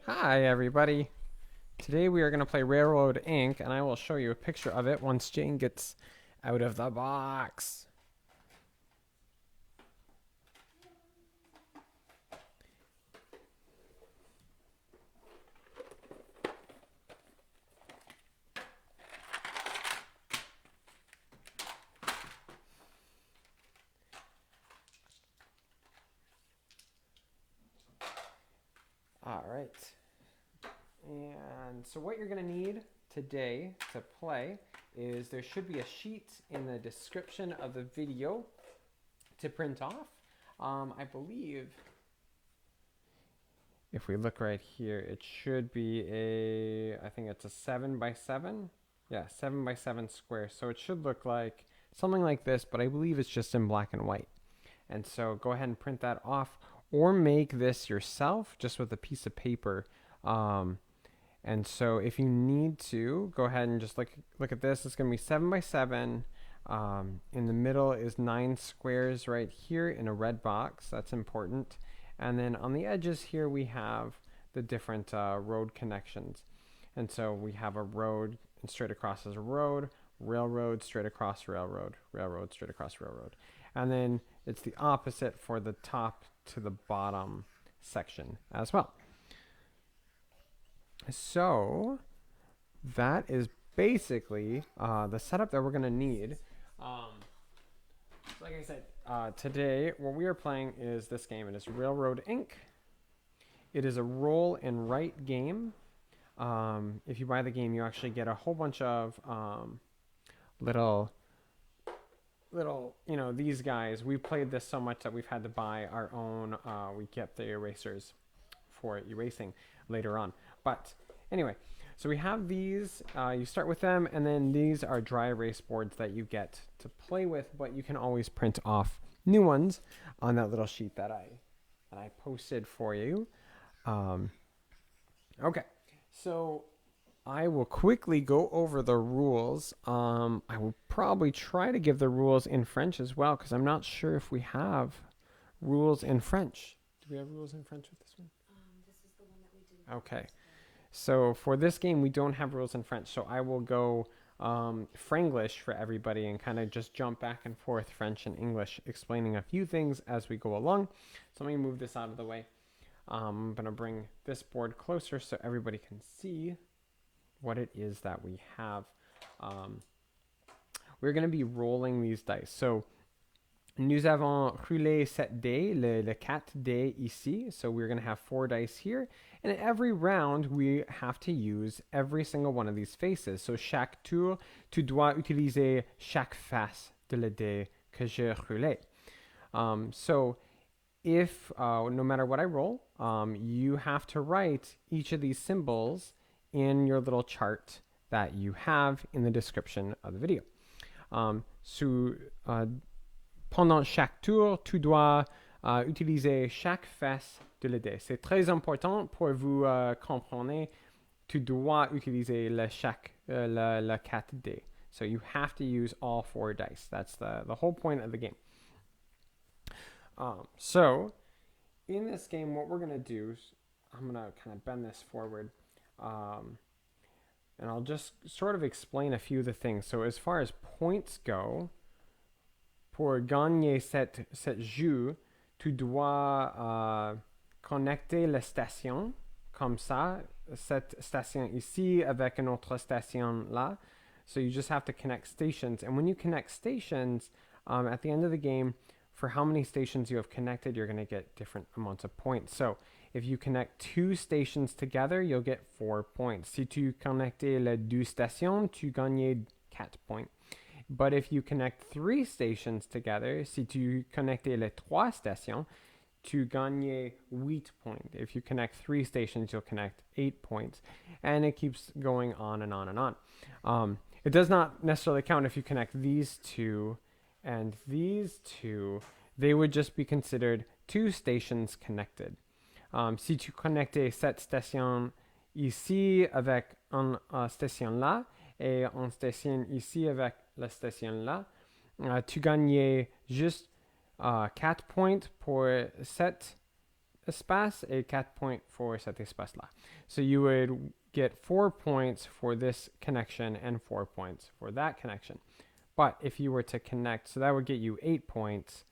Hi, everybody. Today we are going to play Railroad Inc., and I will show you a picture of it once Jane gets out of the box. All right. And so what you're going to need today to play is there should be a sheet in the description of the video to print off. I believe if we look right here, it should be I think it's a 7 by 7. Yeah, 7 by 7 square. So it should look like something like this, but I believe it's just in black and white. And so go ahead and print that off or make this yourself just with a piece of paper. And so if you need to, go ahead and just look at this. It's going to be 7 by 7. In the middle is 9 squares right here in a red box. That's important. And then on the edges here, we have the different road connections. And so we have a road, and straight across is a road, railroad, straight across railroad, railroad, straight across railroad. And then it's the opposite for the top to the bottom section as well. So that is basically the setup that we're going to need. Like I said, today what we are playing is this game. It is Railroad Inc. It is a roll and write game. If you buy the game, you actually get a whole bunch of little, these guys. We've played this so much that we've had to buy our own. We get the erasers for erasing later on. But anyway, so we have these. You start with them, and then these are dry erase boards that you get to play with, but you can always print off new ones on that little sheet that I posted for you. Okay, so I will quickly go over the rules. I will probably try to give the rules in French as well, because I'm not sure if we have rules in French. Do we have rules in French with this one? This is the one that we did. Okay. So for this game, we don't have rules in French. So I will go Franglish for everybody and kind of just jump back and forth French and English, explaining a few things as we go along. So let me move this out of the way. I'm going to bring this board closer so everybody can see what it is that we have. We're going to be rolling these dice. So nous avons roulé 7 dés, le 4 dés ici. So we're going to have 4 dice here. And every round, we have to use every single one of these faces. So chaque tour, tu dois utiliser chaque face de le dé que je roulé. So if, no matter what I roll, you have to write each of these symbols in your little chart that you have in the description of the video. Pendant chaque tour, tu dois utiliser chaque face de le dé. C'est très important pour vous comprendre. Tu dois utiliser le 4 dés. So you have to use all 4 dice. That's the whole point of the game. So in this game, what we're going to do is I'm going to kind of bend this forward. And I'll just sort of explain a few of the things. So as far as points go, pour gagner cette jeu, tu dois connecter la station comme ça, cette station ici avec une autre station là. So you just have to connect stations. And when you connect stations, at the end of the game, for how many stations you have connected, you're going to get different amounts of points. So if you connect 2 stations together, you'll get 4 points. Si tu connectes les 2 stations, tu gagnes 4 points. But if you connect 3 stations together, si tu connectes les 3 stations, tu gagnes 8 points. If you connect 3 stations, you'll connect 8 points. And it keeps going on and on and on. It does not necessarily count if you connect these 2 and these 2. They would just be considered 2 stations connected. Si tu connectes cette station ici avec une station là et une station ici avec la station là, tu gagnes juste 4 points pour cette espace et 4 points for cet espace-là. So you would get 4 points for this connection and 4 points for that connection. But if you were to connect, so that would get you 8 points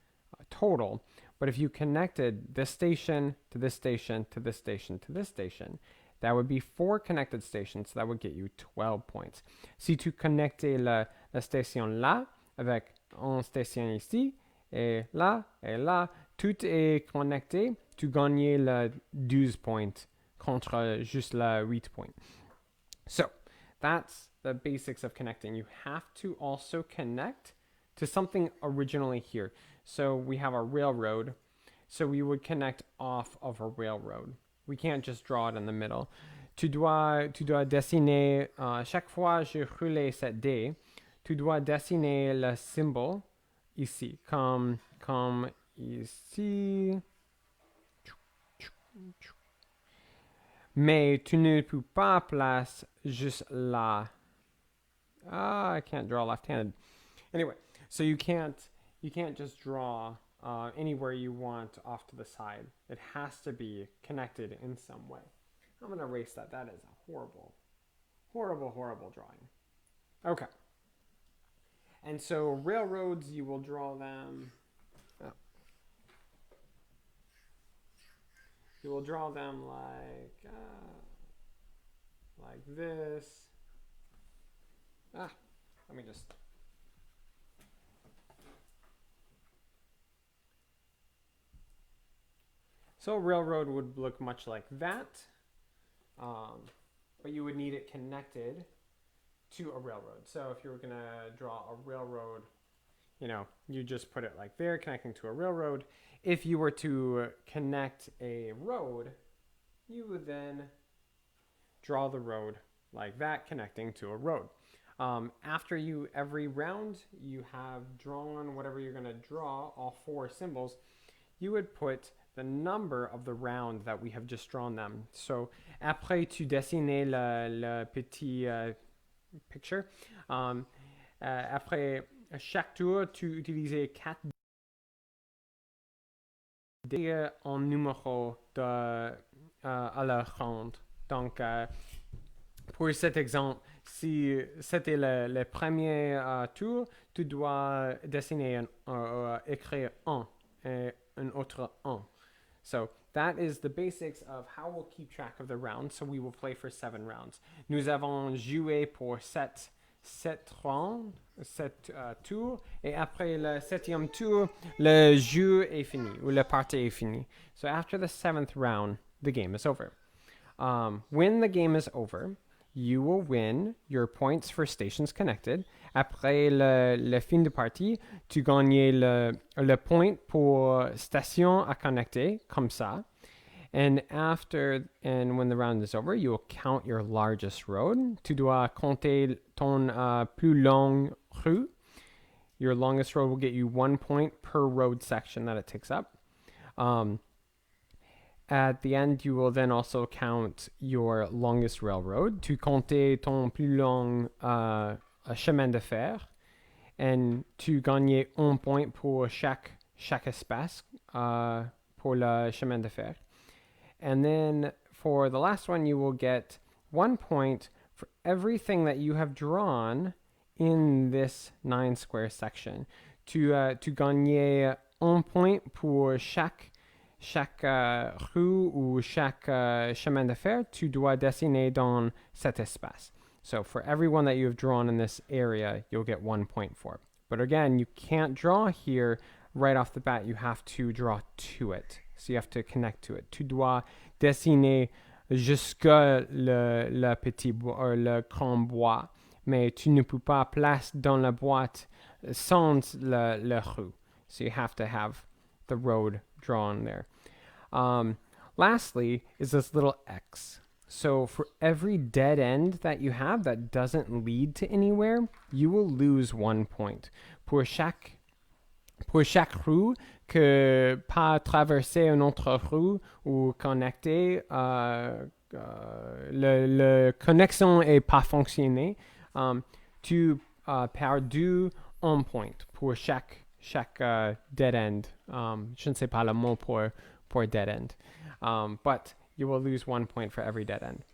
total. But if you connected this station to this station to this station to this station, that would be 4 connected stations. So that would get you 12 points. Si tu connectais la station là avec une station ici, et là, tout est connecté, tu gagnais le 12 points contre juste la 8 points. So that's the basics of connecting. You have to also connect to something originally here. So we have a railroad. So we would connect off of a railroad. We can't just draw it in the middle. Tu dois dessiner, chaque fois que je roule cette dé, tu dois dessiner le symbole ici, comme ici. Mais tu ne peux pas placer juste là. I can't draw left-handed. Anyway, so you can't just draw anywhere you want off to the side. It has to be connected in some way. I'm going to erase that. That is a horrible, horrible, horrible drawing. Okay. And so railroads, you will draw them. You will draw them like this. Let me just. So a railroad would look much like that, but you would need it connected to a railroad. So if you were going to draw a railroad, you just put it like there, connecting to a railroad. If you were to connect a road, you would then draw the road like that, connecting to a road. After every round, you have drawn whatever you're going to draw, all 4 symbols, you would put the number of the round that we have just drawn them. So après tu dessines le petit picture. Après chaque tour, tu utilises 4 dés en numéro à la ronde. Donc, pour cet exemple, si c'était le premier tour, tu dois dessiner écrire 1 et un autre 1. So that is the basics of how we'll keep track of the rounds. So we will play for 7 rounds. Nous avons joué pour 7 rounds, 7 tours. Et après le 7e tour, le jeu est fini, ou la partie est finie. So after the 7th round, the game is over. When the game is over, you will win your points for stations connected. Après le fin de partie, tu gagnes le point pour station à connecter, comme ça. And when the round is over, you will count your largest road. Tu dois compter ton plus long rue. Your longest road will get you 1 point per road section that it takes up. At the end, you will then also count your longest railroad. Tu comptes ton plus long chemin de fer. And tu gagnes 1 point pour chaque espace pour le chemin de fer. And then for the last one, you will get 1 point for everything that you have drawn in this 9 square section. Tu gagnes 1 point pour chaque rue ou chaque chemin de fer, tu dois dessiner dans cet espace. So for everyone that you have drawn in this area, you'll get 1 point for. But again, you can't draw here right off the bat. You have to draw to it. So you have to connect to it. Tu dois dessiner jusqu'à le petit bois ou le grand bois, mais tu ne peux pas placer dans la boîte sans le rue. So you have to have the road drawn there. Lastly is this little X. So for every dead end that you have that doesn't lead to anywhere, you will lose 1 point. Pour chaque rue que pas traverser une autre rue ou connecter, le connexion est pas fonctionné, tu perdu 1 point pour chaque dead end. Je ne sais pas le mot pour dead end. but you will lose 1 point for every dead end.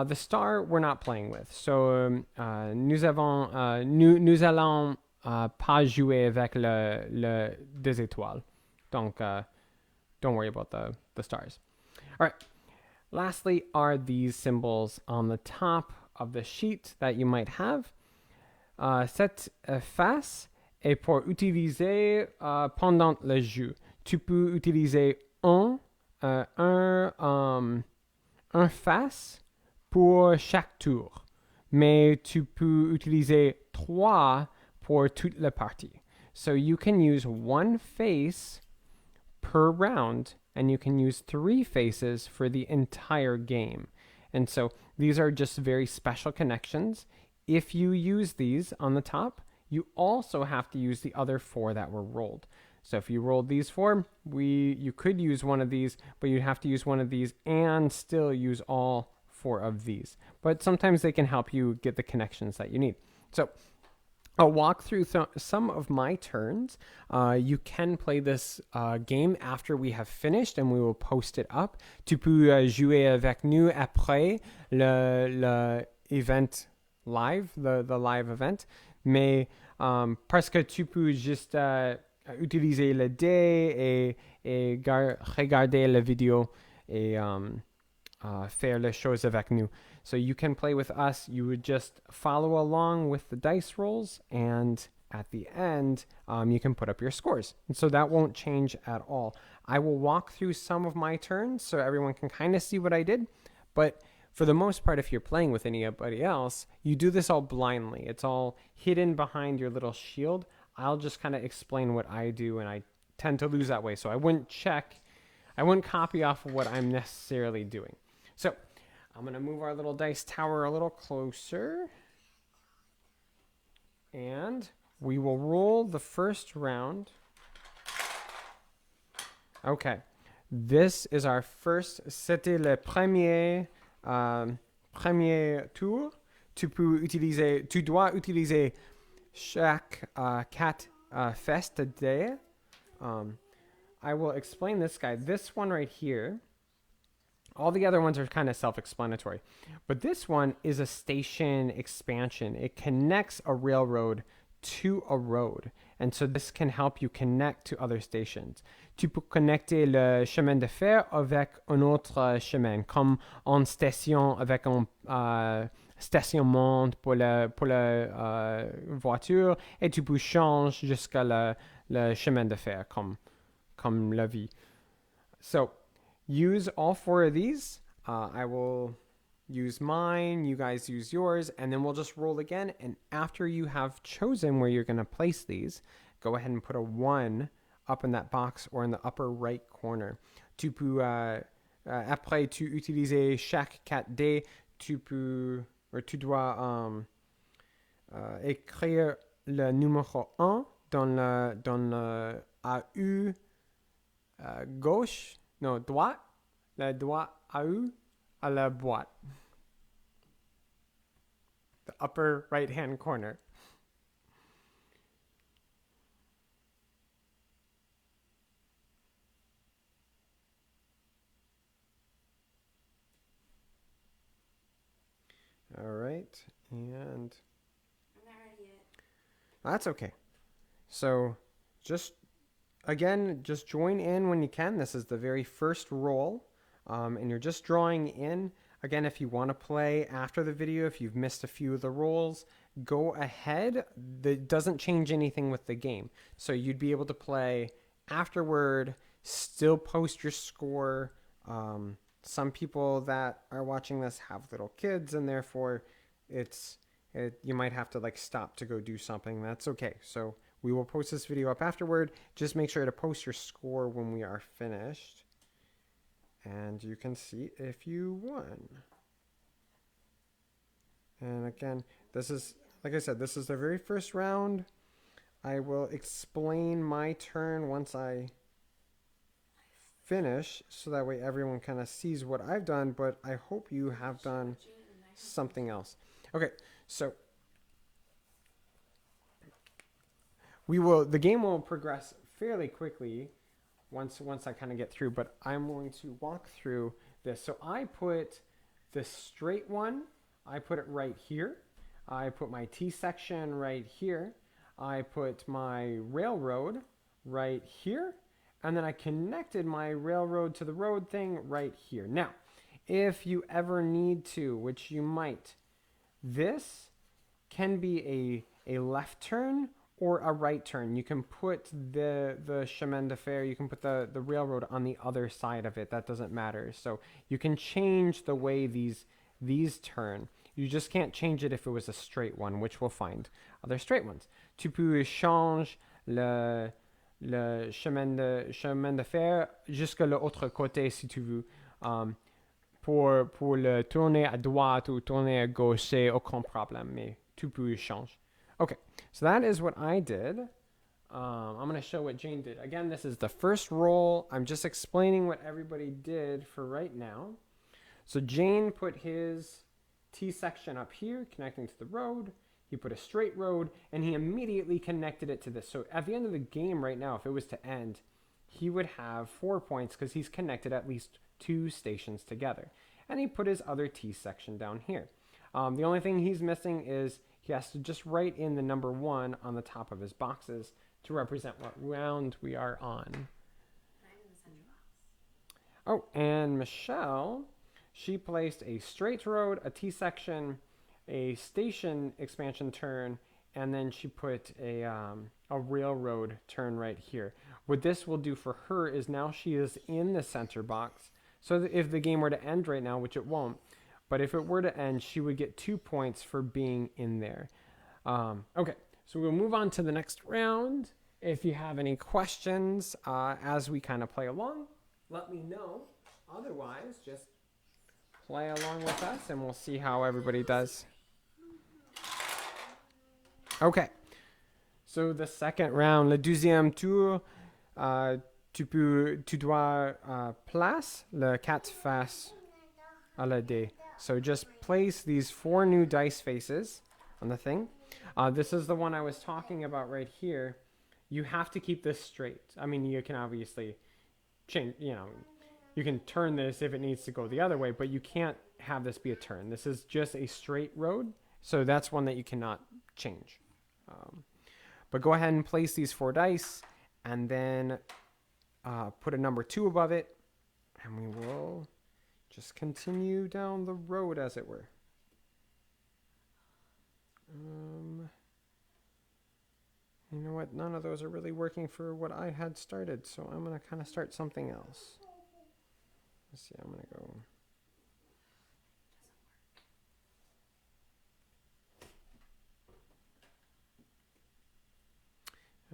The star we're not playing with, so nous allons pas jouer avec le des étoiles. Donc, don't worry about the stars. All right. Lastly are these symbols on the top of the sheet that you might have. Cette face est pour utiliser pendant le jeu. Tu peux utiliser un face pour chaque tour, mais tu peux utiliser 3 pour toute la partie. So you can use 1 face per round, and you can use 3 faces for the entire game. And so these are just very special connections. If you use these on the top, you also have to use the other 4 that were rolled. So if you rolled these 4, you could use one of these, but you'd have to use one of these and still use all 4 of these. But sometimes they can help you get the connections that you need. So I'll walk through some of my turns. You can play this game after we have finished, and we will post it up. Tu peux jouer avec nous après le event live, the live event. Mais parce que tu peux juste utiliser le dé et regarder la vidéo et faire les choses avec nous. So you can play with us. You would just follow along with the dice rolls, and at the end, you can put up your scores. And so that won't change at all. I will walk through some of my turns so everyone can kind of see what I did. But for the most part, if you're playing with anybody else, you do this all blindly. It's all hidden behind your little shield. I'll just kind of explain what I do, and I tend to lose that way. So I wouldn't copy off of what I'm necessarily doing. So I'm going to move our little dice tower a little closer. And we will roll the first round. Okay. This is our first. C'était le premier tour. Tu dois utiliser chaque 4 fesses de dés. I will explain this guy. This one right here. All the other ones are kind of self-explanatory. But this one is a station expansion. It connects a railroad to a road. And so this can help you connect to other stations. Tu peux connecter le chemin de fer avec un autre chemin, comme en station avec un stationnement pour la voiture, et tu peux changer jusqu'à le chemin de fer, comme la vie. So, use all 4 of these. I will use mine, you guys use yours, and then we'll just roll again. And after you have chosen where you're going to place these, go ahead and put a 1 up in that box or in the upper right corner. Tu peux, après tu utiliser chaque 4D, tu dois écrire le numéro 1 dans le AU gauche. No, droite, le doigt AU à la boîte. The upper right-hand corner. All right, and I'm not ready yet. That's okay. So just join in when you can. This is the very first roll, and you're just drawing in. Again, if you want to play after the video, if you've missed a few of the rolls, go ahead. That doesn't change anything with the game. So you'd be able to play afterward, still post your score. Some people that are watching this have little kids, and therefore you might have to stop to go do something. That's okay. So we will post this video up afterward. Just make sure to post your score when we are finished. And you can see if you won. And again, this is, like I said, this is the very first round. I will explain my turn once I finish, so that way everyone kind of sees what I've done, but I hope you have done something else. Okay, so the game will progress fairly quickly. once I kind of get through, but I'm going to walk through this. So I put the straight one, I put it right here. I put my T section right here. I put my railroad right here. And then I connected my railroad to the road thing right here. Now, if you ever need to, which you might, this can be a left turn or a right turn. You can put the chemin de fer, you can put the railroad on the other side of it. That doesn't matter. So you can change the way these turn. You just can't change it if it was a straight one, which we'll find other straight ones. Tu peux changer le chemin de fer jusqu'à l'autre côté si tu veux. Pour le tourner à droite ou tourner à gauche, c'est aucun problème, mais tu peux changer. Okay, so that is what I did. I'm going to show what Jane did. Again, this is the first roll. I'm just explaining what everybody did for right now. So Jane put his T section up here, connecting to the road. He put a straight road, and he immediately connected it to this. So at the end of the game right now, if it was to end, he would have 4 points because he's connected at least 2 stations together. And he put his other T section down here. The only thing he's missing is he has to just write in the number 1 on the top of his boxes to represent what round we are on. I'm in the center box. Oh, and Michelle, she placed a straight road, a T section, a station expansion turn, and then she put a railroad turn right here. What this will do for her is now she is in the center box. So if the game were to end right now, which it won't, but if it were to end, she would get 2 points for being in there. Okay, so we'll move on to the next round. If you have any questions as we kind of play along, let me know. Otherwise, just play along with us and we'll see how everybody does. Okay, so the second round, le deuxième tour, tu dois place le 4 faces à la dé. So just place these 4 new dice faces on the thing. This is the one I was talking about right here. You have to keep this straight. I mean, you can obviously change, you can turn this if it needs to go the other way, but you can't have this be a turn. This is just a straight road. So that's one that you cannot change. But go ahead and place these 4 dice and then put a number 2 above it. And we will just continue down the road, as it were. You know what? None of those are really working for what I had started, so I'm going to kind of start something else. Let's see, I'm going to go...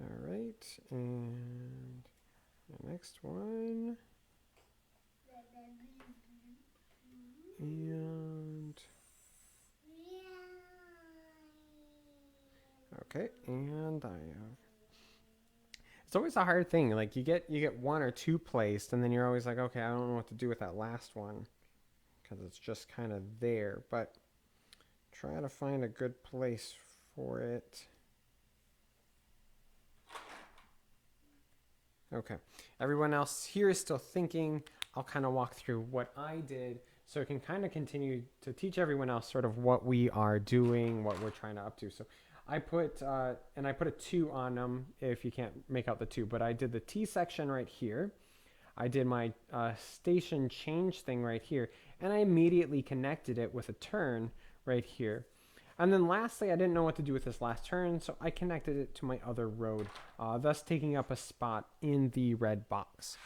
All right, and the next one. And okay, and I have. It's always a hard thing. Like you get 1 or 2 placed, and then you're always like, okay, I don't know what to do with that last one because it's just kind of there. But try to find a good place for it. Okay, everyone else here is still thinking. I'll kind of walk through what I did so it can kind of continue to teach everyone else sort of what we are doing, what we're trying to up to. So I put, and I put a 2 on them if you can't make out the 2, but I did the T section right here. I did my station change thing right here, and I immediately connected it with a turn right here. And then lastly, I didn't know what to do with this last turn, so I connected it to my other road, thus taking up a spot in the red box.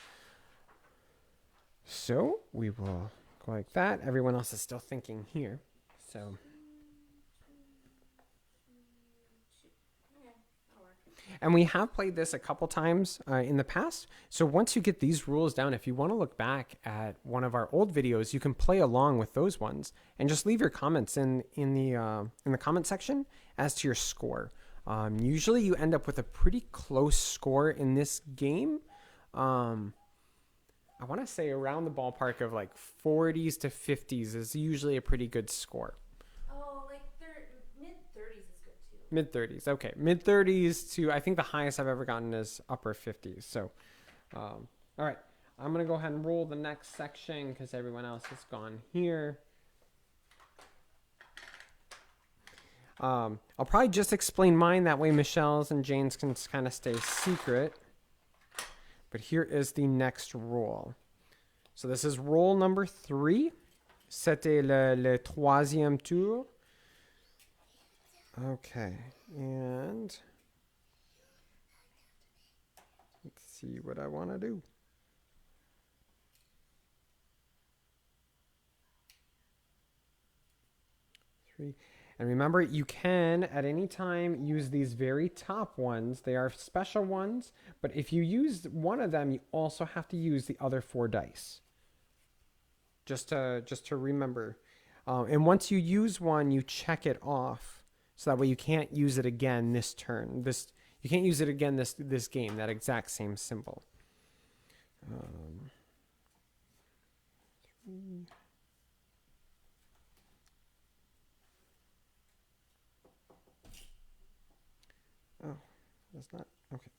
So we will go like that. Everyone else is still thinking here. So. And we have played this a couple times in the past. So once you get these rules down, if you want to look back at one of our old videos, you can play along with those ones and just leave your comments in the comment section as to your score. Usually you end up with a pretty close score in this game. I want to say around the ballpark of like 40s to 50s is usually a pretty good score. Oh, like mid-30s is good too. Mid-30s, okay. Mid-30s to, I think the highest I've ever gotten is upper 50s. So All right, I'm going to go ahead and roll the next section because everyone else has gone here. I'll probably just explain mine. That way Michelle's and Jane's can kind of stay secret. But here is the next roll. So this is roll number 3. C'était le troisième tour. Okay, and let's see what I want to do. Three. And remember, you can at any time use these very top ones. They are special ones, but if you use one of them, you also have to use the other 4 dice. Just to remember. And once you use one, you check it off. So that way you can't use it again this turn. You can't use it again this game, that exact same symbol. 3. Oh, that's not okay.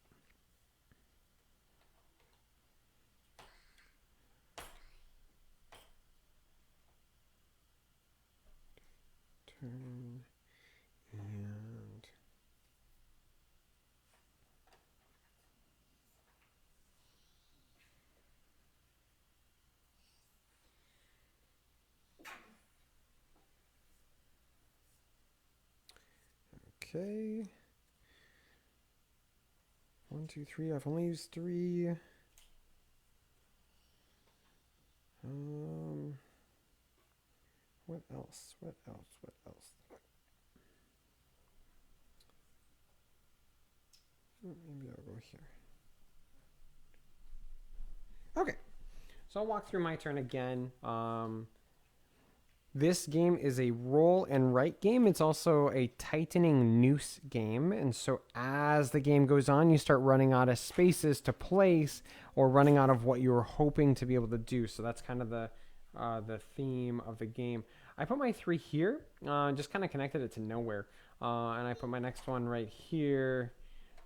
Turn and okay. 1, 2, 3. I've only used 3. What else? What else? What else? Maybe I'll go here. Okay. So I'll walk through my turn again. This game is a roll and write game. It's also a tightening noose game. And so as the game goes on, you start running out of spaces to place or running out of what you were hoping to be able to do. So that's kind of the theme of the game. I put my 3 here, just kind of connected it to nowhere. And I put my next one right here.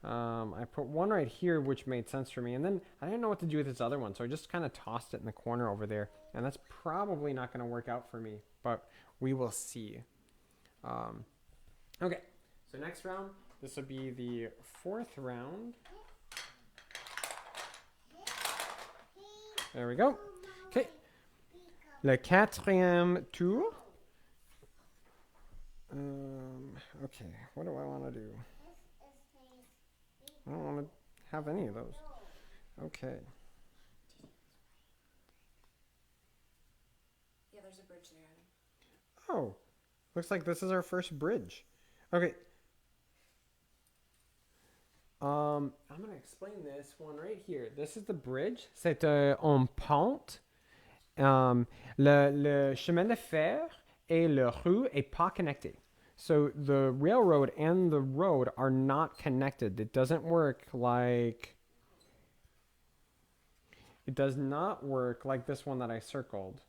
I put one right here, which made sense for me. And then I didn't know what to do with this other one. So I just kind of tossed it in the corner over there. And that's probably not going to work out for me, but we will see. Okay, so next round, this will be the 4th round. There we go. Okay. Le 4e tour. Okay, what do I want to do? I don't want to have any of those. Okay. Yeah, there's a bridge there. Oh, looks like this is our first bridge. Okay. I'm going to explain this one right here. This is the bridge. C'est un pont. Le chemin de fer et le rue est pas connecté. So the railroad and the road are not connected. It doesn't work like... It does not work like this one that I circled.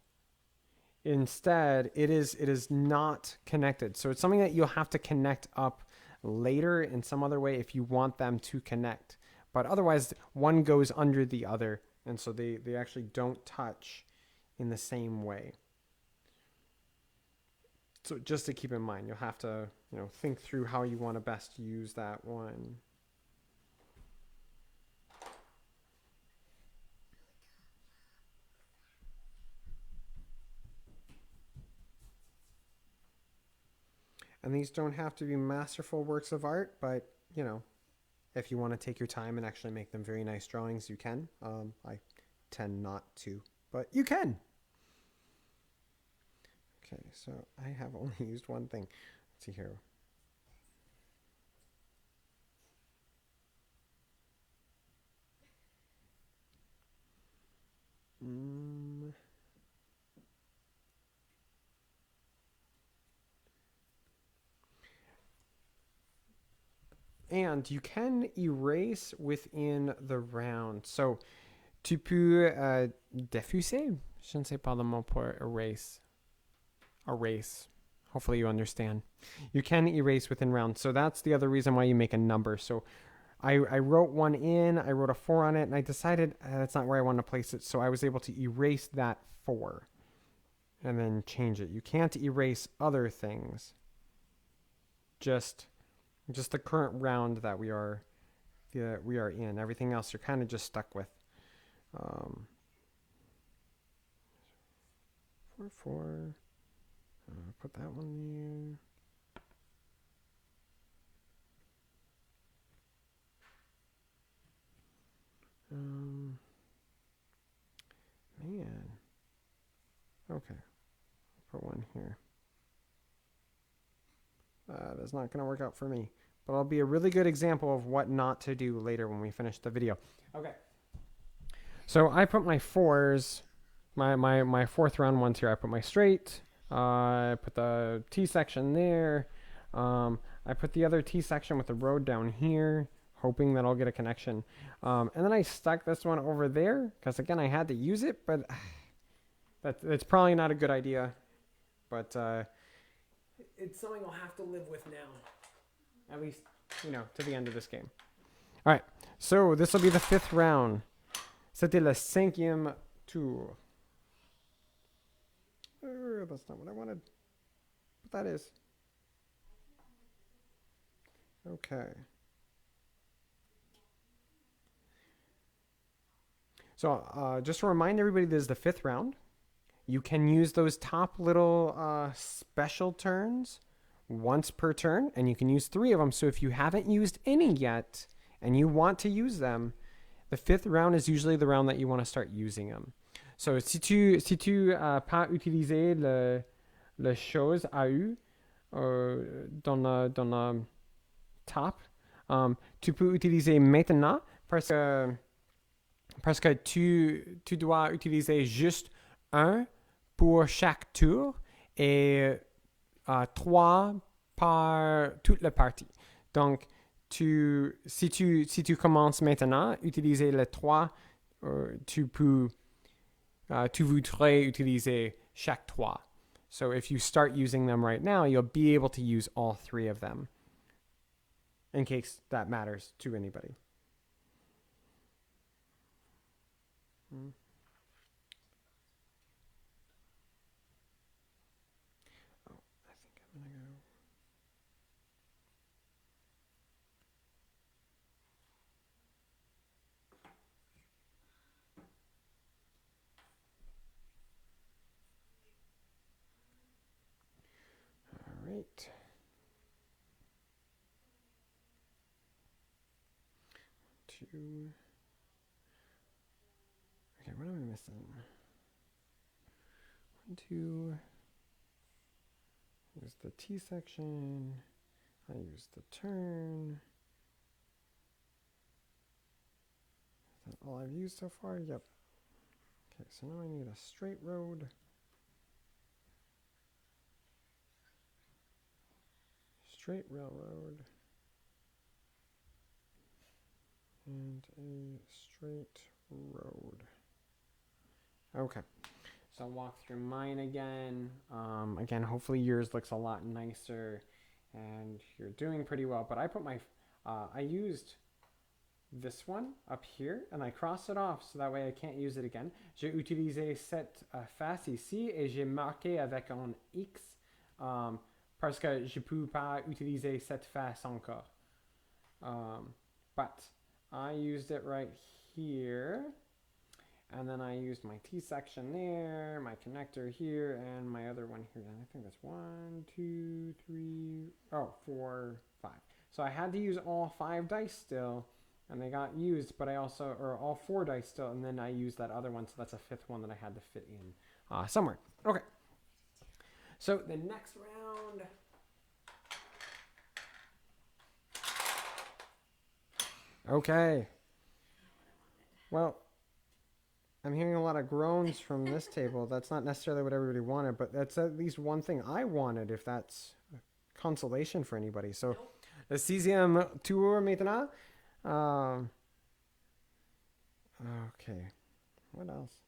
Instead, it is not connected. So it's something that you'll have to connect up later in some other way if you want them to connect. But otherwise, one goes under the other. And so they actually don't touch in the same way. So just to keep in mind, you'll have to, think through how you want to best use that one. And these don't have to be masterful works of art, but, if you want to take your time and actually make them very nice drawings, you can. I tend not to, but you can. Okay, so I have only used one thing. Let's see here. And you can erase within the round. So, tu peux diffuser. Je ne sais pas le mot pour erase. Erase. Hopefully you understand. You can erase within rounds. So that's the other reason why you make a number. So I wrote one in, I wrote a 4 on it, and I decided that's not where I want to place it, so I was able to erase that 4 and then change it. You can't erase other things, just the current round that we are in. Everything else you're kind of just stuck with. 4, 4. Put that one there. Man. Okay. Put one here. That's not going to work out for me. But I'll be a really good example of what not to do later when we finish the video. Okay. So I put my 4s, my fourth round ones here. I put my straight. I put the T section there. I put the other T section with the road down here, hoping that I'll get a connection. And then I stuck this one over there, because again, I had to use it, but that's probably not a good idea. But it's something I'll have to live with now. At least, to the end of this game. All right, so this will be the 5th round. C'était le 5e tour. That's not what I wanted. But that is. Okay. So just to remind everybody, this is the 5th round. You can use those top little special turns once per turn, and you can use 3 of them. So if you haven't used any yet and you want to use them, the 5th round is usually the round that you want to start using them. So si tu pas utiliser le chose AU dans la top, tu peux utiliser maintenant parce que tu dois utiliser juste un pour chaque tour et 3 par toute la partie. Donc, si tu commences maintenant, utiliser le 3, tu voudrais utiliser chaque 3. So if you start using them right now, you'll be able to use all 3 of them, in case that matters to anybody. Right. Two. Okay, what am I missing? 1, 2. Use the T section. I use the turn. Is that all I've used so far? Yep. Okay, so now I need a straight road. Straight railroad. And a straight road. Okay. So I'll walk through mine again. Again, hopefully yours looks a lot nicer and you're doing pretty well. But I put I used this one up here and I crossed it off so that way I can't use it again. J'ai utilisé cette face ici et j'ai marqué avec un X parce que je ne peux pas utiliser cette face encore. But I used it right here. And then I used my T section there, my connector here, and my other one here. And I think that's 1, 2, 3, 4, 5. So I had to use all 5 dice still, and they got used, but all 4 dice still, and then I used that other one, so that's a 5th one that I had to fit in somewhere. Okay. So the next round. Okay. Well, I'm hearing a lot of groans from this table. That's not necessarily what everybody wanted, but that's at least one thing I wanted, if that's a consolation for anybody. So, le 6e tour maintenant. Okay. What else?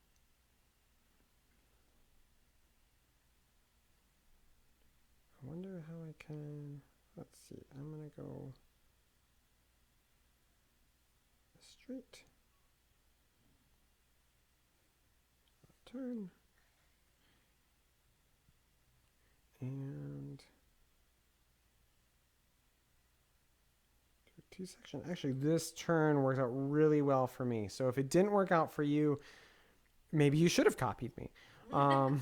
I wonder how I can... Let's see. I'm going to go... straight. Turn. And T-section. Actually, this turn worked out really well for me. So if it didn't work out for you, maybe you should have copied me. Wow.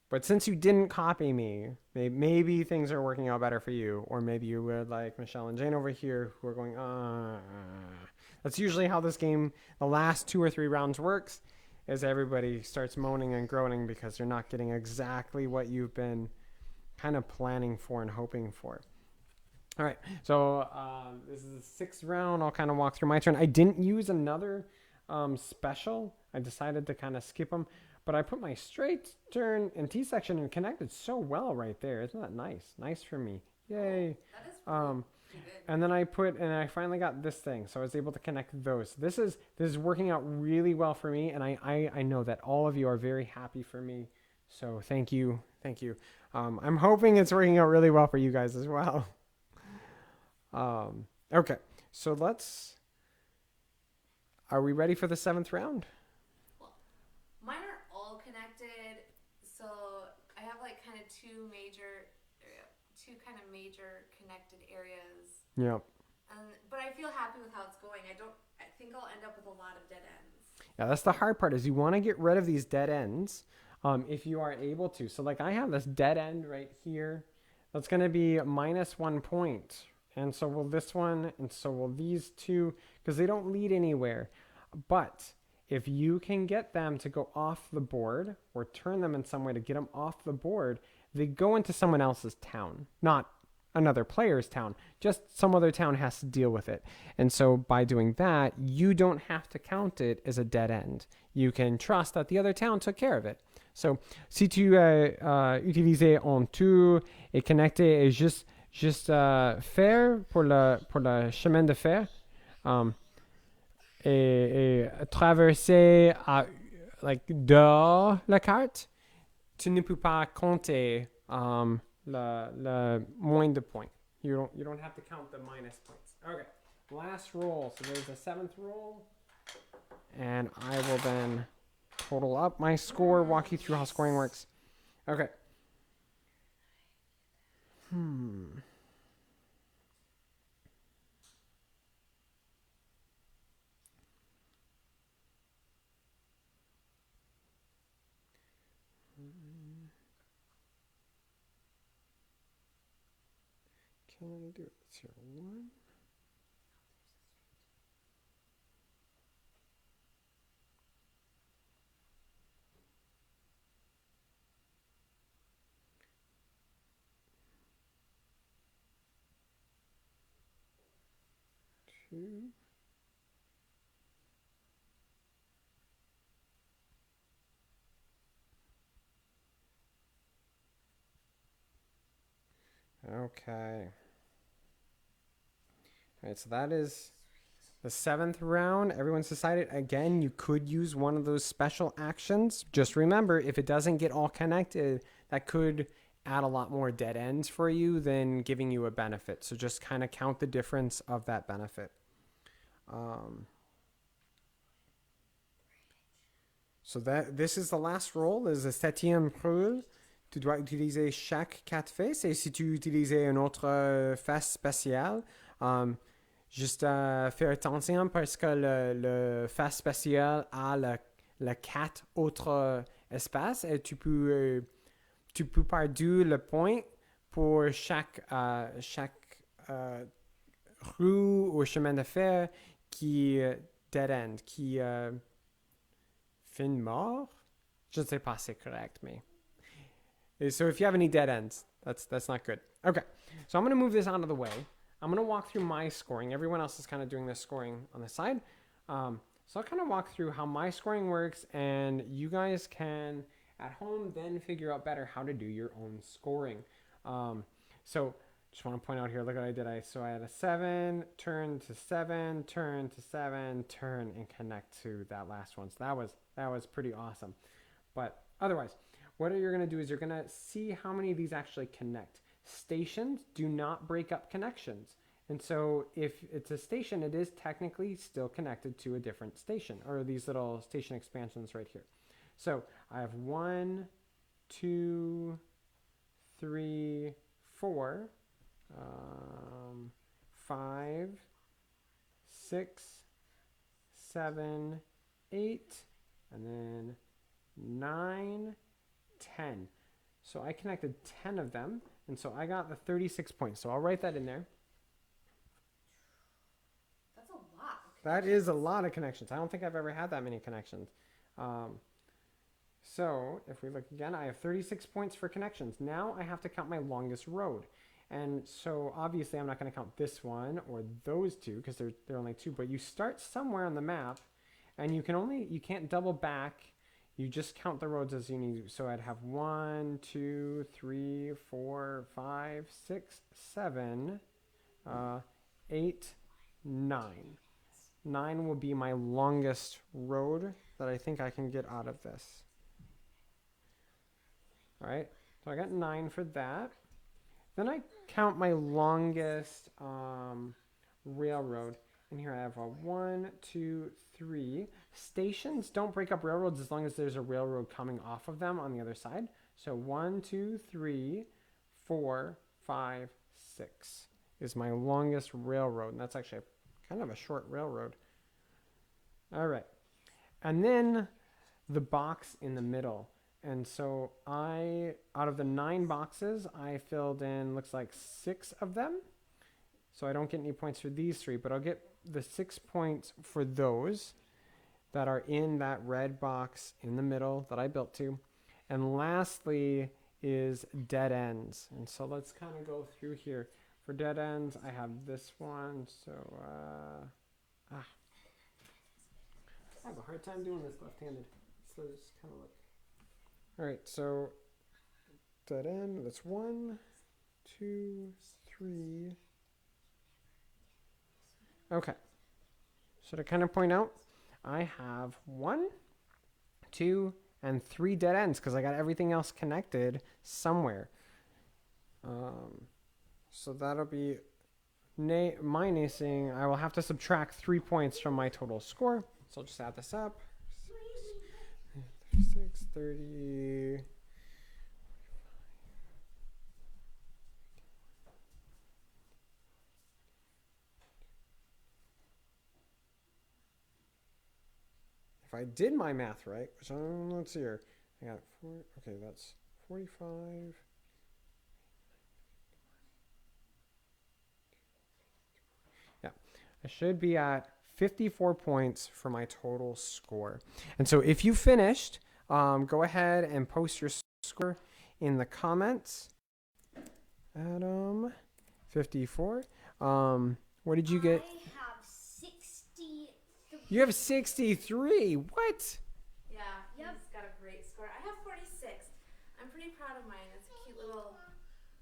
But since you didn't copy me, maybe things are working out better for you. Or maybe you would like Michelle and Jane over here who are going, That's usually how this game, the last 2 or 3 rounds works, is everybody starts moaning and groaning because they're not getting exactly what you've been kind of planning for and hoping for. All right, so this is the 6th round. I'll kind of walk through my turn. I didn't use another special. I decided to kind of skip them. But I put my straight turn and T-section and connected so well right there. Isn't that nice? Nice for me. Yay. That is pretty good. And then I finally got this thing. So I was able to connect those. This is working out really well for me. And I know that all of you are very happy for me. So thank you. Thank you. I'm hoping it's working out really well for you guys as well. Okay. So are we ready for the 7th round? Mine are all connected, so I have like kind of two kind of major connected areas. Yep. But I feel happy with how it's going. I think I'll end up with a lot of dead ends. Yeah, that's the hard part is you want to get rid of these dead ends if you are able to. So like I have this dead end right here. That's going to be -1 point. And so will this one, and so will these two, because they don't lead anywhere. But if you can get them to go off the board or turn them in some way to get them off the board, they go into someone else's town, not another player's town. Just some other town has to deal with it. And so by doing that, you don't have to count it as a dead end. You can trust that the other town took care of it. So si tu utilisais en tout et connecter et juste faire pour le chemin de fer, et traverser dehors la carte, tu ne peux pas compter le moins de points. You don't have to count the minus points. Okay, last roll. So there's the 7th roll, and I will then total up my score, walk you through how scoring works. Okay. Can I do it? Let's see. 1. 2. Okay. All right, so that is the 7th round. Everyone's decided. Again, you could use one of those special actions. Just remember, if it doesn't get all connected, that could add a lot more dead ends for you than giving you a benefit. So just kind of count the difference of that benefit. So this is the last roll, is the 7e roule. Tu dois utiliser chaque 4 faces. Et si tu utilises une autre face spéciale, juste faire attention parce que le face spécial a le 4 autres espaces et tu peux perdre le point pour chaque rue ou chemin de fer qui dead end, qui fin mort. Je ne sais pas si c'est correct, mais... So if you have any dead ends, that's not good. Okay, so I'm going to move this out of the way. I'm going to walk through my scoring. Everyone else is kind of doing this scoring on the side. So I'll kind of walk through how my scoring works, and you guys can, at home, then figure out better how to do your own scoring. So just want to point out here, look what I did. So I had a 7, turn to 7, turn to 7, turn, and connect to that last one. So that was pretty awesome. But otherwise, what you're going to do is you're going to see how many of these actually connect. stations do not break up connections. And so if it's a station, it is technically still connected to a different station, or these little station expansions right here. So I have 1, 2, 3, 4, 5, 6, 7, 8, and then 9, 10. So I connected 10 of them, and so I got the 36 points. So I'll write that in there. That's a lot. That is a lot of connections. I don't think I've ever had that many connections. So if we look again, I have 36 points for connections. Now I have to count my longest road. And so obviously I'm not going to count this one or those two because they're only two, but you start somewhere on the map and you can't double back. You just count the roads as you need. So I'd have 1, 2, 3, 4, 5, 6, 7, 8, 9. 9 will be my longest road that I think I can get out of this. All right, so I got 9 for that. Then I count my longest railroad. And here I have a 1, 2, 3. Stations don't break up railroads as long as there's a railroad coming off of them on the other side. So 1, 2, 3, 4, 5, 6 is my longest railroad. And that's actually kind of a short railroad. All right. And then the box in the middle. And so out of the 9 boxes, I filled in, looks like 6 of them. So I don't get any points for these 3, but I'll get the 6 points for those that are in that red box in the middle that I built to. And lastly is dead ends. And so let's kind of go through here. For dead ends, I have this one. So, I have a hard time doing this left-handed. So just kind of look. All right, so dead end, that's 1, 2, 3. Okay, so to kind of point out, I have 1, 2, and 3 dead ends because I got everything else connected somewhere. So that'll be minusing, I will have to subtract 3 points from my total score. So I'll just add this up. 36, 30. If I did my math right, which let's see here. I got 4, okay, that's 45. Yeah, I should be at 54 points for my total score. And so if you finished, go ahead and post your score in the comments. Adam, 54. What did you get? I have 63. You have 63. What? Yeah, he's got a great score. I have 46. I'm pretty proud of mine. It's a cute little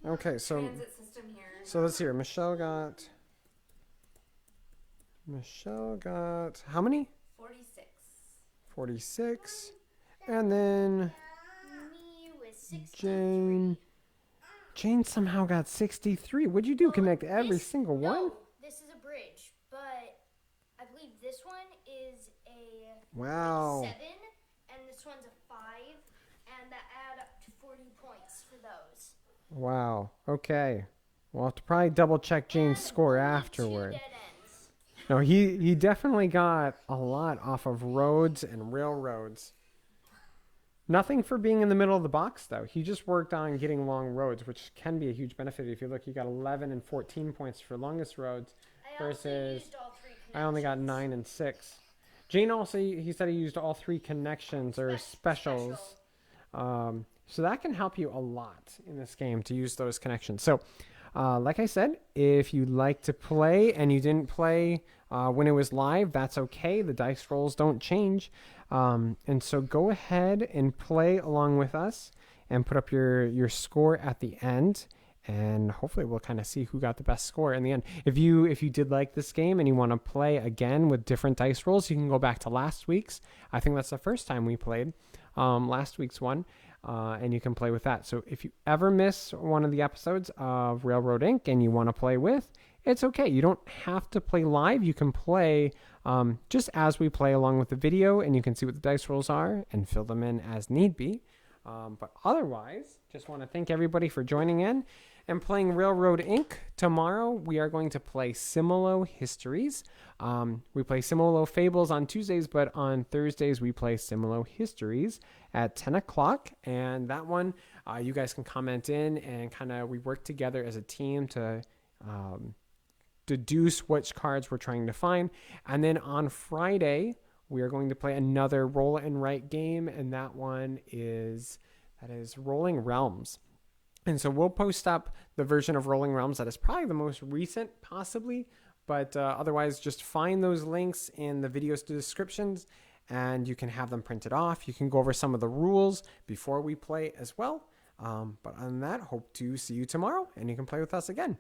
Okay, so transit system here. so let's hear. Michelle got how many? 46. 46. And then Me with 63. Jane somehow got 63. What'd you do? Well, Connect every single one? No, this is a bridge, but I believe this one is a Wow. 7, and this one's a 5, and that add up to 40 points for those. Wow. Okay. We'll have to probably double check Jane's And score only 2 afterward. dead ends. No, he definitely got a lot off of roads and railroads. Nothing for being in the middle of the box, though. He just worked on getting long roads, which can be a huge benefit. If you look, you got 11 and 14 points for longest roads I also versus used all 3 I only got 9 and 6. Jane also, he said he used all 3 connections or specials. So that can help you a lot in this game to use those connections. So like I said, if you like to play and you didn't play when it was live, that's okay. The dice rolls don't change. And so go ahead and play along with us and put up your score at the end. And hopefully we'll kind of see who got the best score in the end. If you did like this game and you want to play again with different dice rolls, you can go back to last week's. I think that's the first time we played last week's one. and you can play with that. So if you ever miss one of the episodes of Railroad Inc. and you want to play with, it's okay. You don't have to play live. You can play just as we play along with the video, and you can see what the dice rolls are and fill them in as need be. But otherwise, just want to thank everybody for joining in and playing Railroad Inc. Tomorrow, we are going to play Simulo Histories. We play Simulo Fables on Tuesdays, but on Thursdays, we play Simulo Histories at 10 o'clock. And that one, you guys can comment in and we work together as a team to deduce which cards we're trying to find. And then on Friday, we are going to play another roll and write game, and that is Rolling Realms. And so we'll post up the version of Rolling Realms that is probably the most recent, possibly, but otherwise just find those links in the video's descriptions, and you can have them printed off. You can go over some of the rules before we play as well. But on that, hope to see you tomorrow, and you can play with us again.